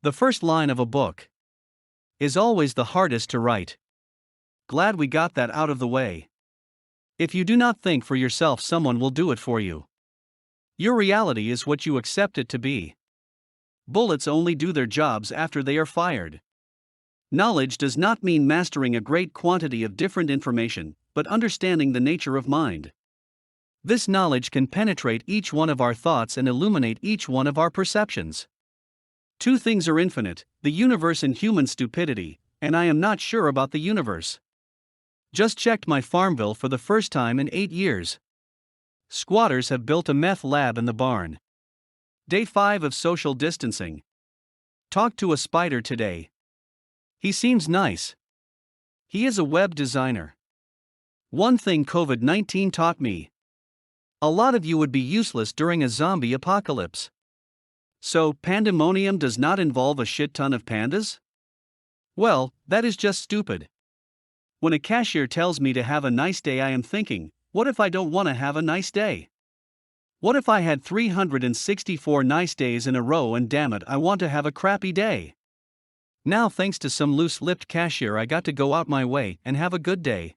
The first line of a book is always the hardest to write. Glad we got that out of the way. If you do not think for yourself, someone will do it for you. Your reality is what you accept it to be. Bullets only do their jobs after they are fired. Knowledge does not mean mastering a great quantity of different information, but understanding the nature of mind. This knowledge can penetrate each one of our thoughts and illuminate each one of our perceptions. Two things are infinite: the universe and human stupidity, and I am not sure about the universe. Just checked my farm bill for the first time in 8 years. Squatters have built a meth lab in the barn. Day 5 of social distancing. Talked to a spider today. He seems nice. He is a web designer. One thing COVID-19 taught me: a lot of you would be useless during a zombie apocalypse. So, pandemonium does not involve a shit ton of pandas? Well, that is just stupid. When a cashier tells me to have a nice day, I am thinking, what if I don't want to have a nice day? What if I had 364 nice days in a row and damn it, I want to have a crappy day? Now, thanks to some loose-lipped cashier, I got to go out my way and have a good day.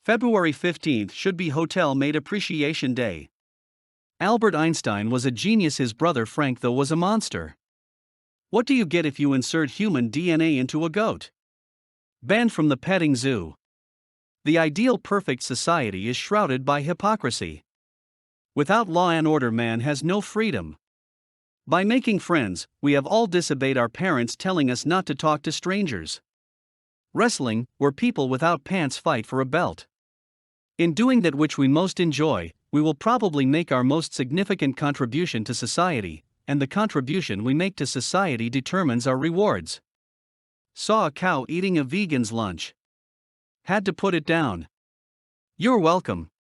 February 15th should be Hotel Maid Appreciation Day. Albert Einstein was a genius, his brother Frank, though, was a monster. What do you get if you insert human DNA into a goat? Banned from the petting zoo. The ideal perfect society is shrouded by hypocrisy. Without law and order, man has no freedom. By making friends, we have all disobeyed our parents telling us not to talk to strangers. Wrestling, where people without pants fight for a belt. In doing that which we most enjoy, we will probably make our most significant contribution to society, and the contribution we make to society determines our rewards. Saw a cow eating a vegan's lunch. Had to put it down. You're welcome.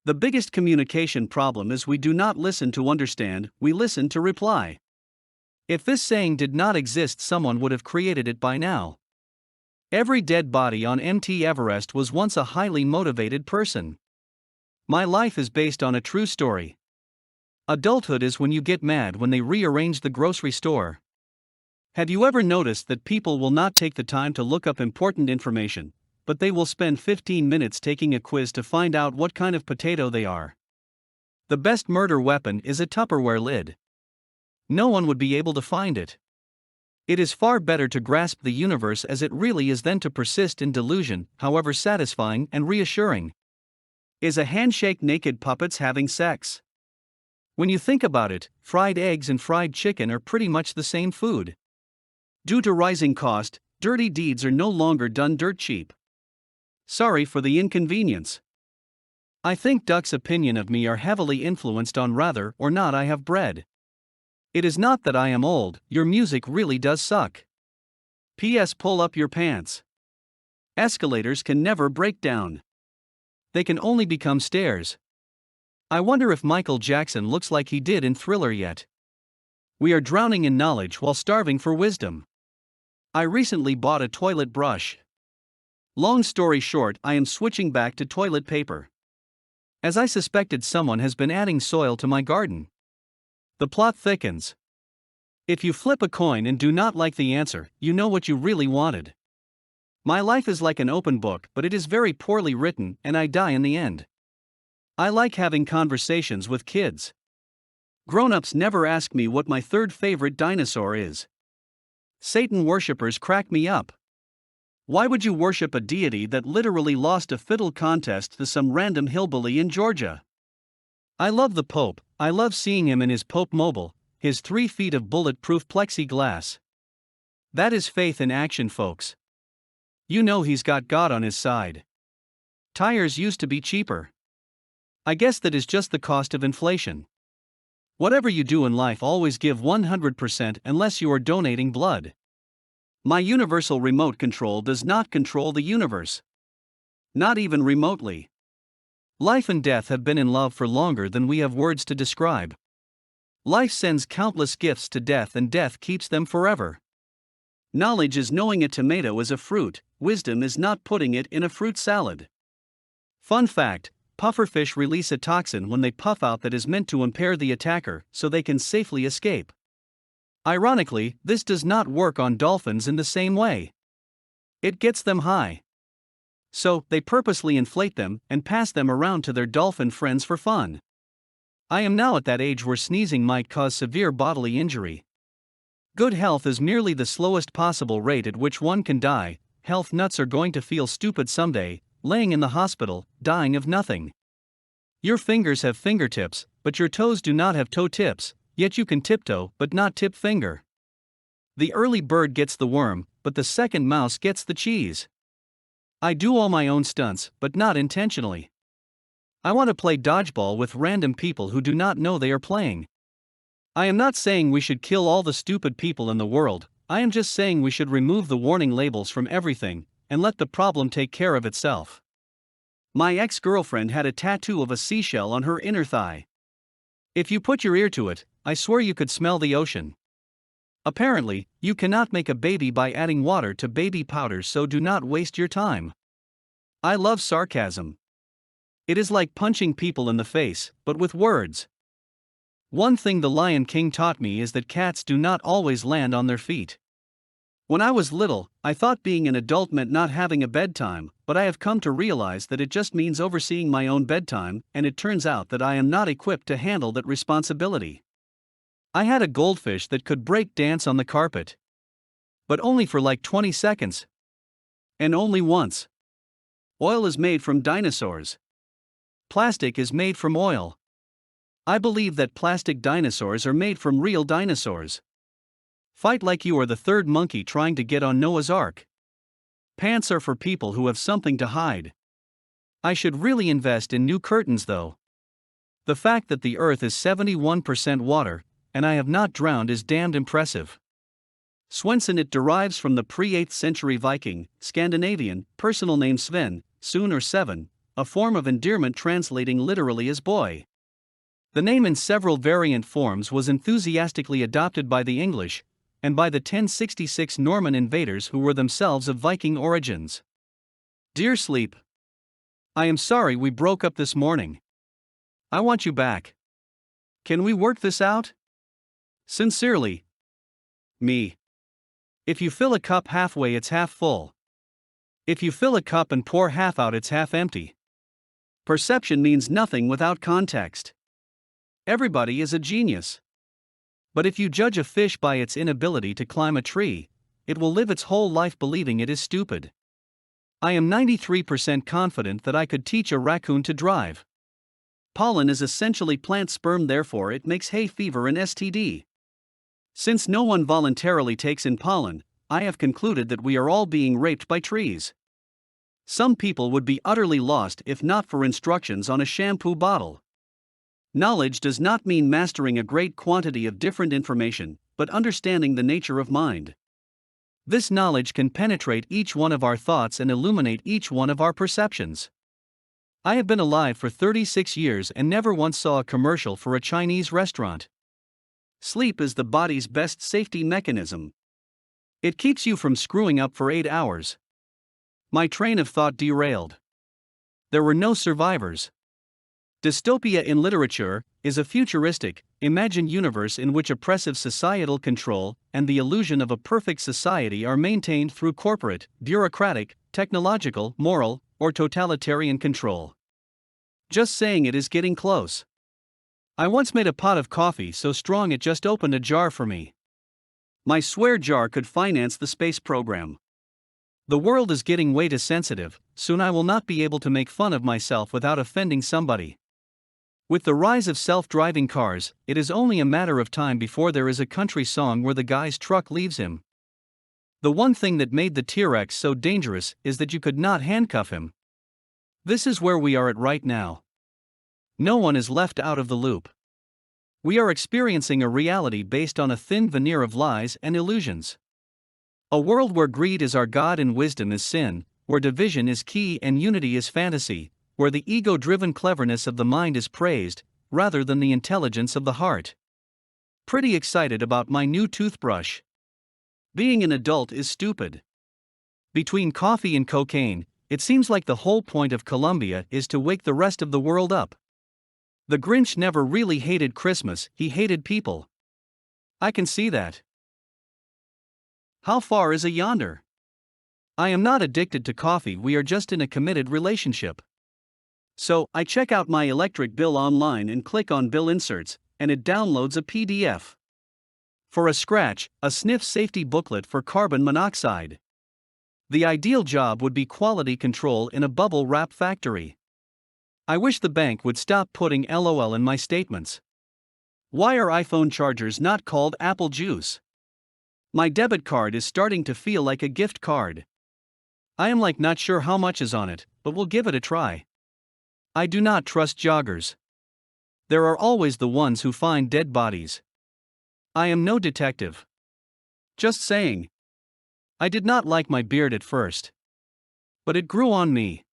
The biggest communication problem is we do not listen to understand, we listen to reply. If this saying did not exist, someone would have created it by now. Every dead body on Mt. Everest was once a highly motivated person. My life is based on a true story. Adulthood is when you get mad when they rearrange the grocery store. Have you ever noticed that people will not take the time to look up important information, but they will spend 15 minutes taking a quiz to find out what kind of potato they are? The best murder weapon is a Tupperware lid. No one would be able to find it. It is far better to grasp the universe as it really is than to persist in delusion, however satisfying and reassuring. Is a handshake naked puppets having sex? When you think about it, fried eggs and fried chicken are pretty much the same food. Due to rising cost, dirty deeds are no longer done dirt cheap. Sorry for the inconvenience. I think Duck's opinion of me are heavily influenced on rather or not I have bread. It is not that I am old, your music really does suck. P.S. Pull up your pants. Escalators can never break down. They can only become stairs. I wonder if Michael Jackson looks like he did in Thriller yet. We are drowning in knowledge while starving for wisdom. I recently bought a toilet brush. Long story short, I am switching back to toilet paper. As I suspected, someone has been adding soil to my garden. The plot thickens. If you flip a coin and do not like the answer, you know what you really wanted. My life is like an open book, but it is very poorly written, and I die in the end. I like having conversations with kids. Grown-ups never ask me what my third favorite dinosaur is. Satan worshippers crack me up. Why would you worship a deity that literally lost a fiddle contest to some random hillbilly in Georgia? I love the Pope. I love seeing him in his Pope Mobile, his 3 feet of bulletproof plexiglass. That is faith in action, folks. You know he's got God on his side. Tires used to be cheaper. I guess that is just the cost of inflation. Whatever you do in life, always give 100% unless you are donating blood. My universal remote control does not control the universe. Not even remotely. Life and death have been in love for longer than we have words to describe. Life sends countless gifts to death, and death keeps them forever. Knowledge is knowing a tomato is a fruit, wisdom is not putting it in a fruit salad. Fun fact: pufferfish release a toxin when they puff out that is meant to impair the attacker so they can safely escape. Ironically, this does not work on dolphins in the same way. It gets them high. So, they purposely inflate them and pass them around to their dolphin friends for fun. I am now at that age where sneezing might cause severe bodily injury. Good health is merely the slowest possible rate at which one can die. Health nuts are going to feel stupid someday, laying in the hospital, dying of nothing. Your fingers have fingertips, but your toes do not have toe tips, yet you can tiptoe but not tip finger. The early bird gets the worm, but the second mouse gets the cheese. I do all my own stunts, but not intentionally. I want to play dodgeball with random people who do not know they are playing. I am not saying we should kill all the stupid people in the world, I am just saying we should remove the warning labels from everything, and let the problem take care of itself. My ex-girlfriend had a tattoo of a seashell on her inner thigh. If you put your ear to it, I swear you could smell the ocean. Apparently, you cannot make a baby by adding water to baby powder, so do not waste your time. I love sarcasm. It is like punching people in the face, but with words. One thing the Lion King taught me is that cats do not always land on their feet. When I was little, I thought being an adult meant not having a bedtime, but I have come to realize that it just means overseeing my own bedtime, and it turns out that I am not equipped to handle that responsibility. I had a goldfish that could break dance on the carpet. But only for like 20 seconds. And only once. Oil is made from dinosaurs. Plastic is made from oil. I believe that plastic dinosaurs are made from real dinosaurs. Fight like you are the third monkey trying to get on Noah's Ark. Pants are for people who have something to hide. I should really invest in new curtains though. The fact that the earth is 71% water, and I have not drowned is damned impressive. Swenson. It derives from the pre-8th century Viking, Scandinavian, personal name Sven, soon or seven, a form of endearment translating literally as boy. The name in several variant forms was enthusiastically adopted by the English, and by the 1066 Norman invaders who were themselves of Viking origins. Dear Sleep, I am sorry we broke up this morning. I want you back. Can we work this out? Sincerely, me. If you fill a cup halfway, it's half full. If you fill a cup and pour half out, it's half empty. Perception means nothing without context. Everybody is a genius. But if you judge a fish by its inability to climb a tree, it will live its whole life believing it is stupid. I am 93% confident that I could teach a raccoon to drive. Pollen is essentially plant sperm, therefore it makes hay fever and STD. Since no one voluntarily takes in pollen, I have concluded that we are all being raped by trees. Some people would be utterly lost if not for instructions on a shampoo bottle. Knowledge does not mean mastering a great quantity of different information, but understanding the nature of mind. This knowledge can penetrate each one of our thoughts and illuminate each one of our perceptions. I have been alive for 36 years and never once saw a commercial for a Chinese restaurant. Sleep is the body's best safety mechanism. It keeps you from screwing up for 8 hours. My train of thought derailed. There were no survivors. Dystopia in literature is a futuristic, imagined universe in which oppressive societal control and the illusion of a perfect society are maintained through corporate, bureaucratic, technological, moral, or totalitarian control. Just saying, it is getting close. I once made a pot of coffee so strong it just opened a jar for me. My swear jar could finance the space program. The world is getting way too sensitive, soon I will not be able to make fun of myself without offending somebody. With the rise of self-driving cars, it is only a matter of time before there is a country song where the guy's truck leaves him. The one thing that made the T-Rex so dangerous is that you could not handcuff him. This is where we are at right now. No one is left out of the loop. We are experiencing a reality based on a thin veneer of lies and illusions. A world where greed is our god and wisdom is sin, where division is key and unity is fantasy, where the ego-driven cleverness of the mind is praised, rather than the intelligence of the heart. Pretty excited about my new toothbrush. Being an adult is stupid. Between coffee and cocaine, it seems like the whole point of Columbia is to wake the rest of the world up. The Grinch never really hated Christmas, he hated people. I can see that. How far is a yonder? I am not addicted to coffee, we are just in a committed relationship. So, I check out my electric bill online and click on bill inserts, and it downloads a PDF. For a scratch, a sniff safety booklet for carbon monoxide. The ideal job would be quality control in a bubble wrap factory. I wish the bank would stop putting LOL in my statements. Why are iPhone chargers not called apple juice? My debit card is starting to feel like a gift card. I am not sure how much is on it, but we'll give it a try. I do not trust joggers. There are always the ones who find dead bodies. I am no detective. Just saying. I did not like my beard at first. But it grew on me.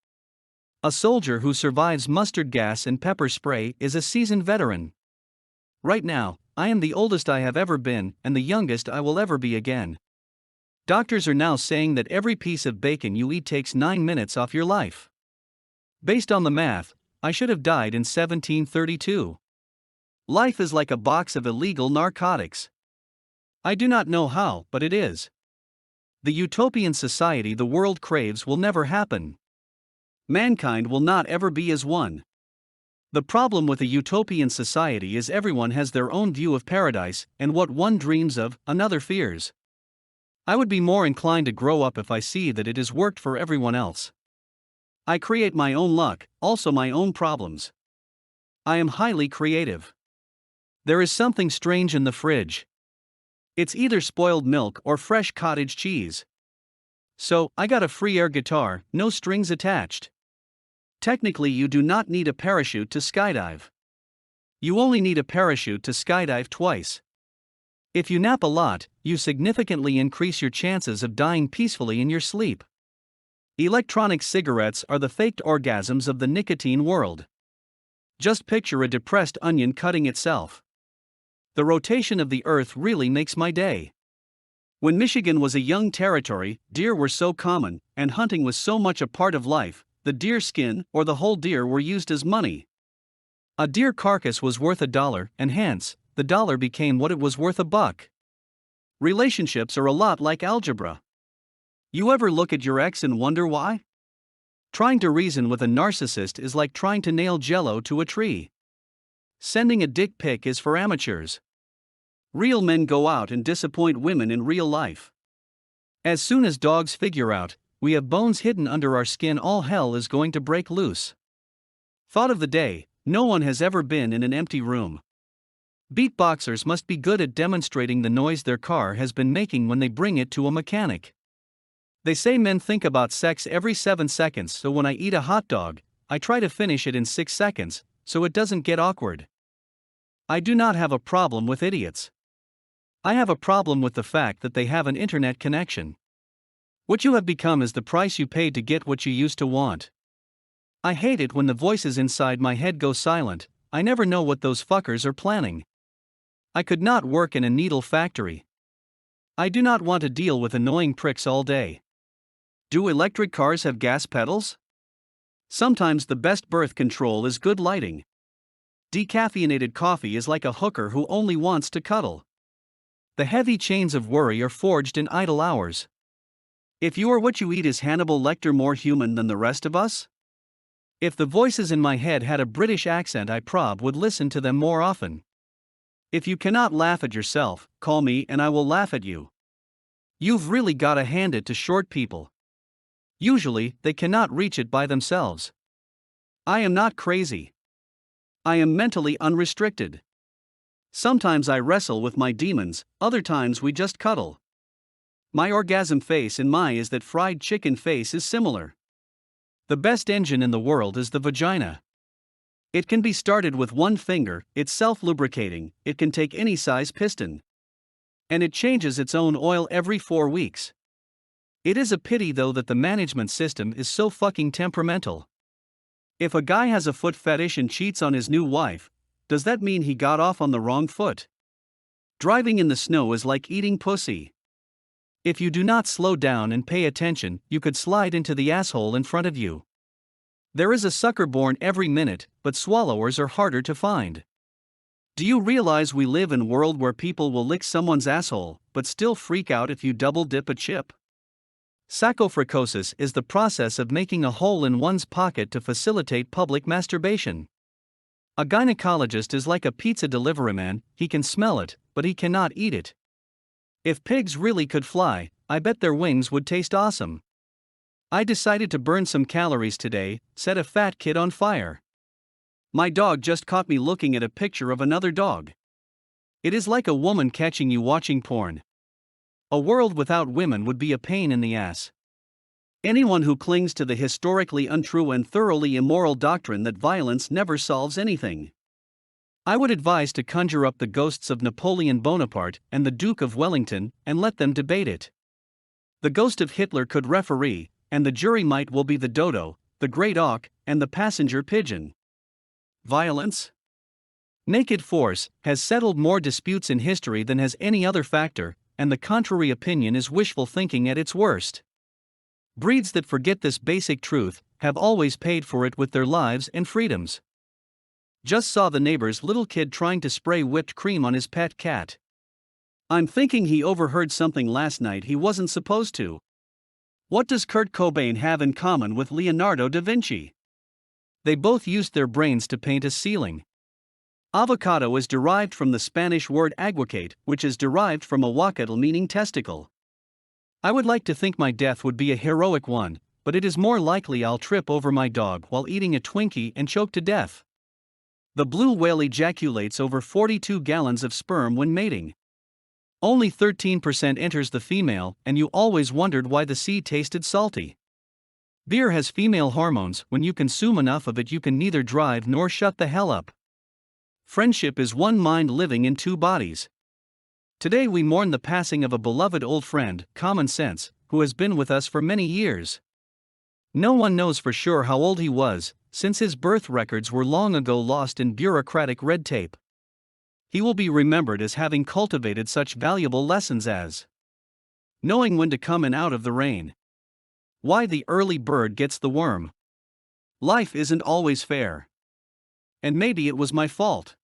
A soldier who survives mustard gas and pepper spray is a seasoned veteran. Right now, I am the oldest I have ever been and the youngest I will ever be again. Doctors are now saying that every piece of bacon you eat takes 9 minutes off your life. Based on the math, I should have died in 1732. Life is like a box of illegal narcotics. I do not know how, but it is. The utopian society the world craves will never happen. Mankind will not ever be as one. The problem with a utopian society is everyone has their own view of paradise, and what one dreams of, another fears. I would be more inclined to grow up if I see that it has worked for everyone else. I create my own luck, also my own problems. I am highly creative. There is something strange in the fridge. It's either spoiled milk or fresh cottage cheese. So, I got a free air guitar, no strings attached. Technically, you do not need a parachute to skydive. You only need a parachute to skydive twice. If you nap a lot, you significantly increase your chances of dying peacefully in your sleep. Electronic cigarettes are the faked orgasms of the nicotine world. Just picture a depressed onion cutting itself. The rotation of the earth really makes my day. When Michigan was a young territory, deer were so common, and hunting was so much a part of life, the deer skin or the whole deer were used as money. A deer carcass was worth $1, and hence, the dollar became what it was worth $1. Relationships are a lot like algebra. You ever look at your ex and wonder why? Trying to reason with a narcissist is like trying to nail jello to a tree. Sending a dick pic is for amateurs. Real men go out and disappoint women in real life. As soon as dogs figure out we have bones hidden under our skin, all hell is going to break loose. Thought of the day: no one has ever been in an empty room. Beatboxers must be good at demonstrating the noise their car has been making when they bring it to a mechanic. They say men think about sex every 7 seconds, so when I eat a hot dog, I try to finish it in 6 seconds, so it doesn't get awkward. I do not have a problem with idiots. I have a problem with the fact that they have an internet connection. What you have become is the price you paid to get what you used to want. I hate it when the voices inside my head go silent. I never know what those fuckers are planning. I could not work in a needle factory. I do not want to deal with annoying pricks all day. Do electric cars have gas pedals? Sometimes the best birth control is good lighting. Decaffeinated coffee is like a hooker who only wants to cuddle. The heavy chains of worry are forged in idle hours. If you are what you eat, is Hannibal Lecter more human than the rest of us? If the voices in my head had a British accent, I would listen to them more often. If you cannot laugh at yourself, call me and I will laugh at you. You've really gotta hand it to short people. Usually, they cannot reach it by themselves. I am not crazy. I am mentally unrestricted. Sometimes I wrestle with my demons, other times we just cuddle. My orgasm face and my is that fried chicken face is similar. The best engine in the world is the vagina. It can be started with one finger, it's self-lubricating, it can take any size piston. And it changes its own oil every 4 weeks. It is a pity though that the management system is so fucking temperamental. If a guy has a foot fetish and cheats on his new wife, does that mean he got off on the wrong foot? Driving in the snow is like eating pussy. If you do not slow down and pay attention, you could slide into the asshole in front of you. There is a sucker born every minute, but swallowers are harder to find. Do you realize we live in a world where people will lick someone's asshole, but still freak out if you double dip a chip? Sacofricosis is the process of making a hole in one's pocket to facilitate public masturbation. A gynecologist is like a pizza deliveryman, he can smell it, but he cannot eat it. If pigs really could fly, I bet their wings would taste awesome. I decided to burn some calories today, set a fat kid on fire. My dog just caught me looking at a picture of another dog. It is like a woman catching you watching porn. A world without women would be a pain in the ass. Anyone who clings to the historically untrue and thoroughly immoral doctrine that violence never solves anything. I would advise to conjure up the ghosts of Napoleon Bonaparte and the Duke of Wellington and let them debate it. The ghost of Hitler could referee, and the jury might well be the dodo, the great auk, and the passenger pigeon. Violence? Naked force has settled more disputes in history than has any other factor, and the contrary opinion is wishful thinking at its worst. Breeds that forget this basic truth have always paid for it with their lives and freedoms. Just saw the neighbor's little kid trying to spray whipped cream on his pet cat. I'm thinking he overheard something last night he wasn't supposed to. What does Kurt Cobain have in common with Leonardo da Vinci? They both used their brains to paint a ceiling. Avocado is derived from the Spanish word aguacate, which is derived from aguacatl meaning testicle. I would like to think my death would be a heroic one, but it is more likely I'll trip over my dog while eating a Twinkie and choke to death. The blue whale ejaculates over 42 gallons of sperm when mating. Only 13% enters the female, and you always wondered why the sea tasted salty. Beer has female hormones, when you consume enough of it you can neither drive nor shut the hell up. Friendship is one mind living in two bodies. Today we mourn the passing of a beloved old friend, Common Sense, who has been with us for many years. No one knows for sure how old he was, since his birth records were long ago lost in bureaucratic red tape. He will be remembered as having cultivated such valuable lessons as knowing when to come in out of the rain. Why the early bird gets the worm. Life isn't always fair. And maybe it was my fault.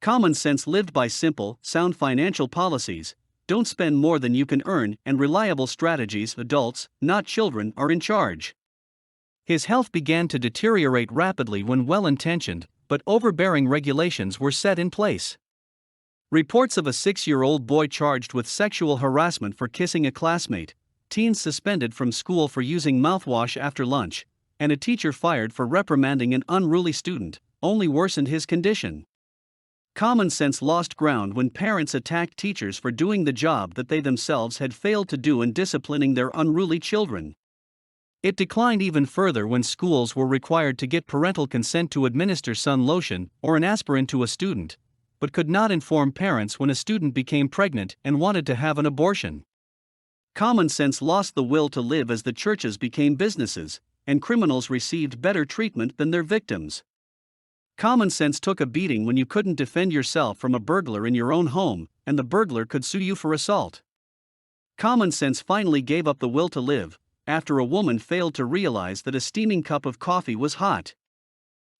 Common Sense lived by simple, sound financial policies: don't spend more than you can earn, and reliable strategies. Adults, not children, are in charge. His health began to deteriorate rapidly when well-intentioned, but overbearing regulations were set in place. Reports of a 6-year-old boy charged with sexual harassment for kissing a classmate, teens suspended from school for using mouthwash after lunch, and a teacher fired for reprimanding an unruly student, only worsened his condition. Common Sense lost ground when parents attacked teachers for doing the job that they themselves had failed to do in disciplining their unruly children. It declined even further when schools were required to get parental consent to administer sun lotion or an aspirin to a student, but could not inform parents when a student became pregnant and wanted to have an abortion. Common Sense lost the will to live as the churches became businesses, and criminals received better treatment than their victims. Common Sense took a beating when you couldn't defend yourself from a burglar in your own home, and the burglar could sue you for assault. Common Sense finally gave up the will to live, after a woman failed to realize that a steaming cup of coffee was hot.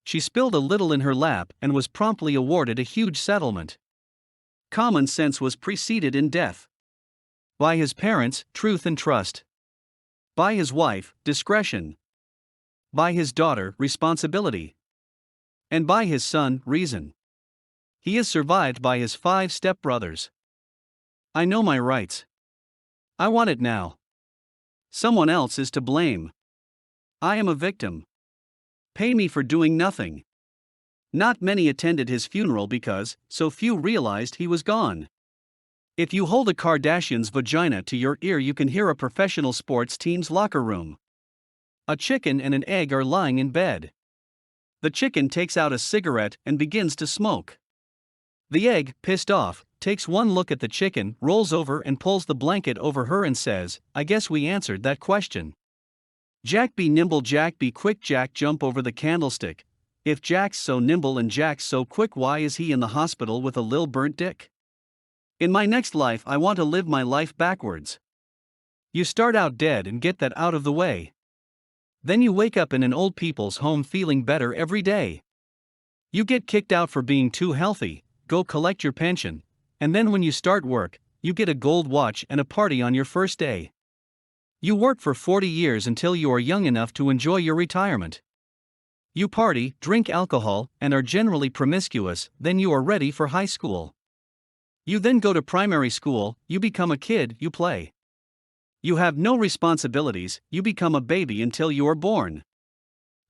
She spilled a little in her lap and was promptly awarded a huge settlement. Common Sense was preceded in death by his parents, truth and trust; by his wife, discretion; by his daughter, responsibility; and by his son, reason. He is survived by his 5 stepbrothers. I know my rights. I want it now. Someone else is to blame. I am a victim. Pay me for doing nothing. Not many attended his funeral because so few realized he was gone. If you hold a Kardashian's vagina to your ear, you can hear a professional sports team's locker room. A chicken and an egg are lying in bed. The chicken takes out a cigarette and begins to smoke. The egg, pissed off, takes one look at the chicken, rolls over and pulls the blanket over her and says, "I guess we answered that question." Jack be nimble, Jack be quick, Jack jump over the candlestick. If Jack's so nimble and Jack's so quick, why is he in the hospital with a lil burnt dick? In my next life I want to live my life backwards. You start out dead and get that out of the way. Then you wake up in an old people's home feeling better every day. You get kicked out for being too healthy, go collect your pension, and then when you start work, you get a gold watch and a party on your first day. You work for 40 years until you are young enough to enjoy your retirement. You party, drink alcohol, and are generally promiscuous, then you are ready for high school. You then go to primary school, you become a kid, you play. You have no responsibilities, you become a baby until you are born.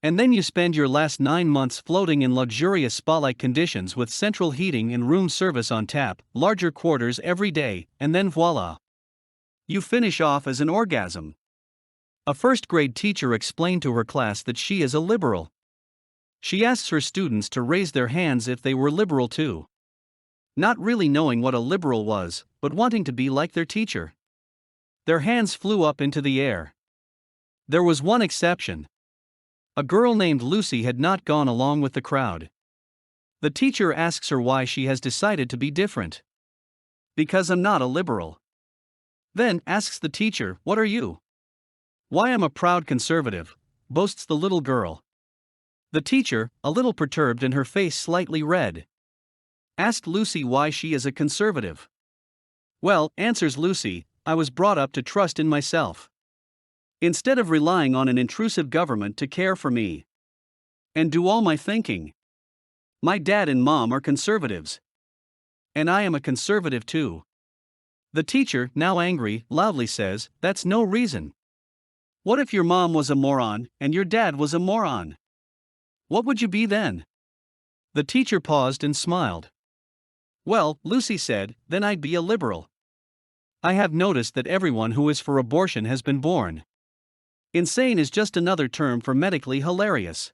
And then you spend your last 9 months floating in luxurious spa-like conditions with central heating and room service on tap, larger quarters every day, and then voila. You finish off as an orgasm. A first-grade teacher explained to her class that she is a liberal. She asks her students to raise their hands if they were liberal too. Not really knowing what a liberal was, but wanting to be like their teacher. Their hands flew up into the air. There was one exception. A girl named Lucy had not gone along with the crowd. The teacher asks her why she has decided to be different. Because I'm not a liberal. Then asks the teacher, what are you? Why, I'm a proud conservative, boasts the little girl. The teacher, a little perturbed and her face slightly red, asked Lucy why she is a conservative. Well, answers Lucy, I was brought up to trust in myself. Instead of relying on an intrusive government to care for me and do all my thinking. My dad and mom are conservatives. And I am a conservative too. The teacher, now angry, loudly says, that's no reason. What if your mom was a moron and your dad was a moron? What would you be then? The teacher paused and smiled. Well, Lucy said, then I'd be a liberal. I have noticed that everyone who is for abortion has been born. Insane is just another term for medically hilarious.